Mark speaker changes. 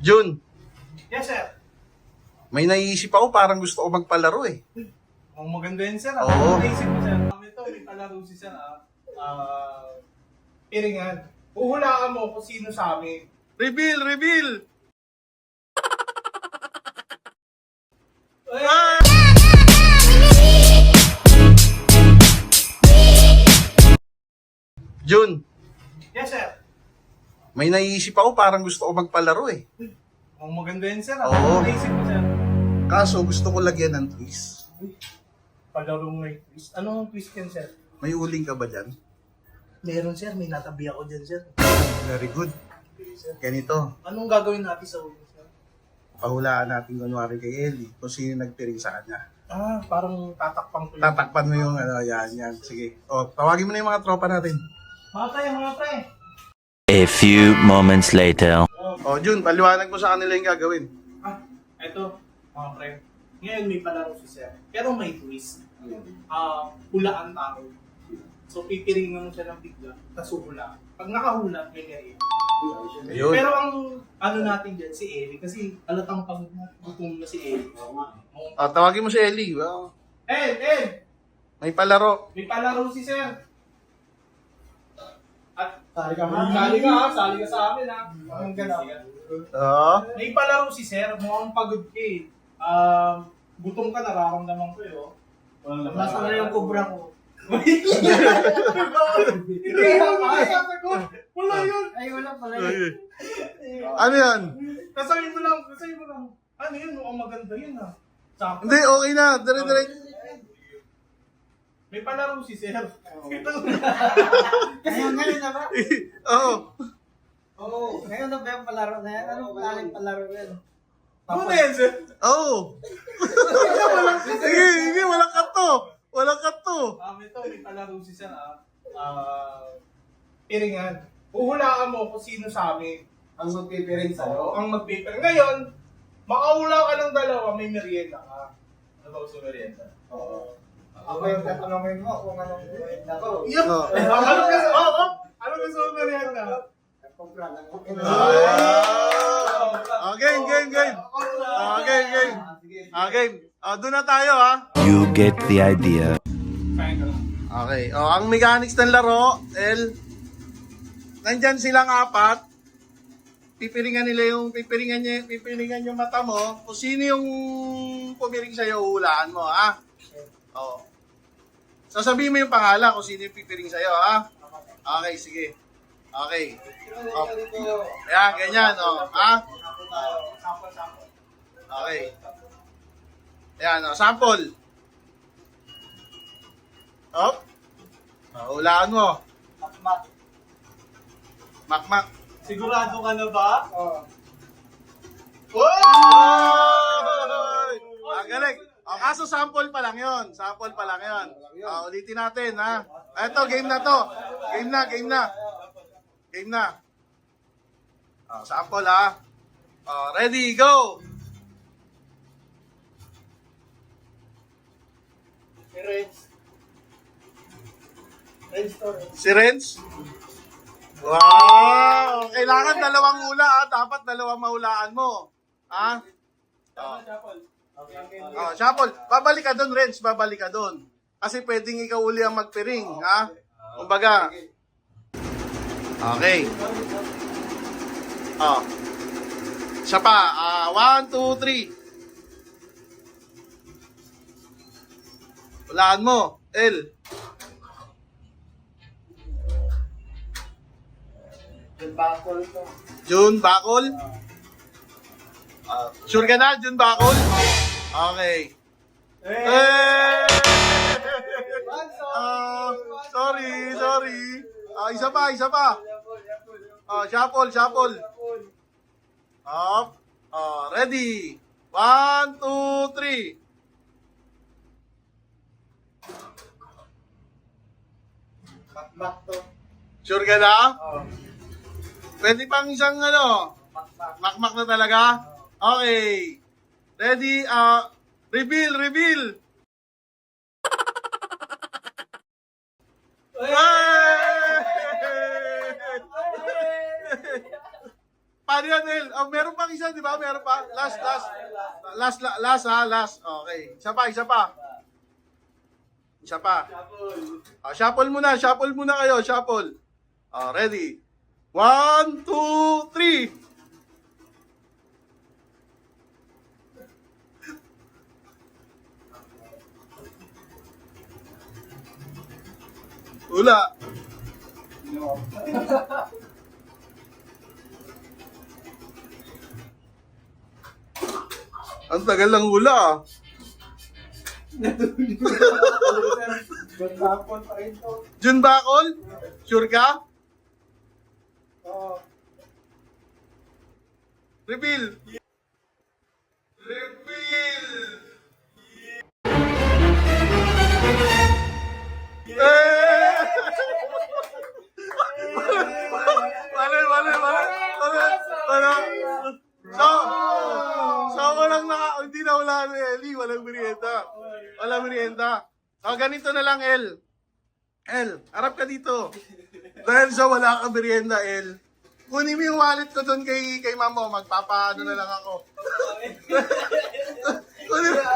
Speaker 1: Jun,
Speaker 2: Yes, sir.
Speaker 1: may naiisip ako parang gusto ko magpalaro eh.
Speaker 2: Ang maganda yun, sir.
Speaker 1: Oo.
Speaker 2: Naisip ko, sir. Ito, may palaro si sir, piringan. Uhulaan mo kung sino sa amin.
Speaker 1: Reveal! Reveal!
Speaker 2: Eh,
Speaker 1: Jun,
Speaker 2: Yes, sir.
Speaker 1: may naiisip ako parang gusto ko magpalaro eh.
Speaker 2: Ang maganda yun, sir.
Speaker 1: Oo.
Speaker 2: Naisip ko, sir.
Speaker 1: Kaso gusto ko lagyan ng twist.
Speaker 2: Palarong may twist. Anong twist yan, sir?
Speaker 1: May uling ka ba dyan?
Speaker 2: Meron, sir. May natabi ako dyan, sir.
Speaker 1: Very good. Ganito,
Speaker 2: Anong gagawin natin sa ulo, sir?
Speaker 1: pahulaan natin kunwari kay Ellie kung sino nagpiring sa kanya.
Speaker 2: Parang tatakpang ko yun.
Speaker 1: Tatakpan mo yung ano, yan. Sige. O, tawagin mo na yung mga tropa natin.
Speaker 2: Mga pre.
Speaker 3: A few moments later.
Speaker 1: O, Jun, paliwanag mo sa kanila yung gagawin.
Speaker 2: Eto, mga pre. Ngayon may palaro si sir. Pero may twist. Hulaan tao. So, pipiringan mo siya ng bigla, tapos huhulaan. Pag nakahula, may kaya.
Speaker 1: Ayun.
Speaker 2: Pero ang ano natin dyan, si Ellie, kasi alatang pag gutom na si Ellie.
Speaker 1: O, tawagin mo si Ellie. Well,
Speaker 2: Ed!
Speaker 1: may palaro.
Speaker 2: May palaro si sir. At sali ka sa amin ha. Ang ganda.
Speaker 1: Oo.
Speaker 2: May palaro si sir, mukhang pagod ka eh. Gutom ka, nararamdaman ko eh. Oh. Nasa na yung kubra ko. Hindi wala yun. Ay, wala pala yun.
Speaker 1: Ano yan?
Speaker 2: Kasayin mo lang. Ano yun? Mukhang maganda yun ha. Sakto.
Speaker 1: Hindi, okay na. Dire-dire.
Speaker 2: May palaro si sir.
Speaker 4: Ngayon na ba?
Speaker 1: Oo.
Speaker 4: Oo. Ngayon na ba yung palaro na yan? Anong klaseng palaro yan?
Speaker 2: Ano na yan, sir?
Speaker 1: Oo. Sige, walang kato. Walang kato.
Speaker 2: Ito, may palaro si sir piringan. Uhulaan mo kung sino sa amin
Speaker 4: Ang magpipiring sa'yo?
Speaker 2: ang magpipiring. Ngayon, makahula ka ng dalawa, may merienda ka. Ano ba gusto merienda?
Speaker 4: Oo. Ako yung tatanungin mo kung anong merienda ko.
Speaker 2: Yun!
Speaker 1: Oo.
Speaker 2: Ano gusto mo merienda?
Speaker 4: Nagkumpra lang ako.
Speaker 1: Game. Game.
Speaker 4: Sige.
Speaker 1: Game. Doon na tayo, ha?
Speaker 3: You get the idea.
Speaker 1: Okay. Ang mechanics ng laro, nandyan silang apat. Pipiringan yung mata mo. Kung sino yung pumiring sa'yo, hulaan mo, ha? Oo. Sasabihin mo yung pangalan kung sino yung pipiring sa'yo, ha? Okay, sige. Okay. Ayan, ganyan, ha? Okay. Ayan, sample. Hulaan mo. Makmak.
Speaker 2: Sigurado ka na ba?
Speaker 4: Oo.
Speaker 1: Oy! Galing. Kaso sample pa lang yon. Ulitin natin, ha? Eto, game na to. Game na. Sample, ha? Ready, go! Si Renz? Wow! Kailangan dalawang hula, ha? Dapat dalawang mahulaan mo. Ha? Shuffle. Babalik ka doon, Renz. Babalik ka doon. Kasi pwedeng ikaw uli ang magpiring, ha? Kumbaga. Okay. Isa pa. 1, 2, 3. Hulaan mo. L.
Speaker 4: Yung bakol ko.
Speaker 1: June Bacol? Sure ka na, June Bacol? Okay. Eh! Sorry. Isa pa. Shuffle. Up. Ready. 1, 2, 3.
Speaker 4: Makmak to.
Speaker 1: Sure ka na?
Speaker 4: Oo.
Speaker 1: Pwede pang isang
Speaker 4: Makmak.
Speaker 1: makmak na talaga? Okay. Ready? Reveal. Paano yan, El? Oh, meron pang isa, di ba? Meron pa. Last. Okay. Isa pa. Shuffle muna kayo, shuffle. Ready? 1, 2, 3. Wala. Ang tagal lang hula ah.
Speaker 4: Gandapon pa rin to.
Speaker 1: Jun Bacol? Sure ka?
Speaker 4: Oo.
Speaker 1: Reveal. Eh! Wala. So, hindi na wala ni Ellie, walang merienda. So, ganito na lang, El, harap ka dito. Dahil sa wala kang merienda, El, kunin mo yung wallet ko doon kay mama mo, magpapaano na lang ako. Kunin mo.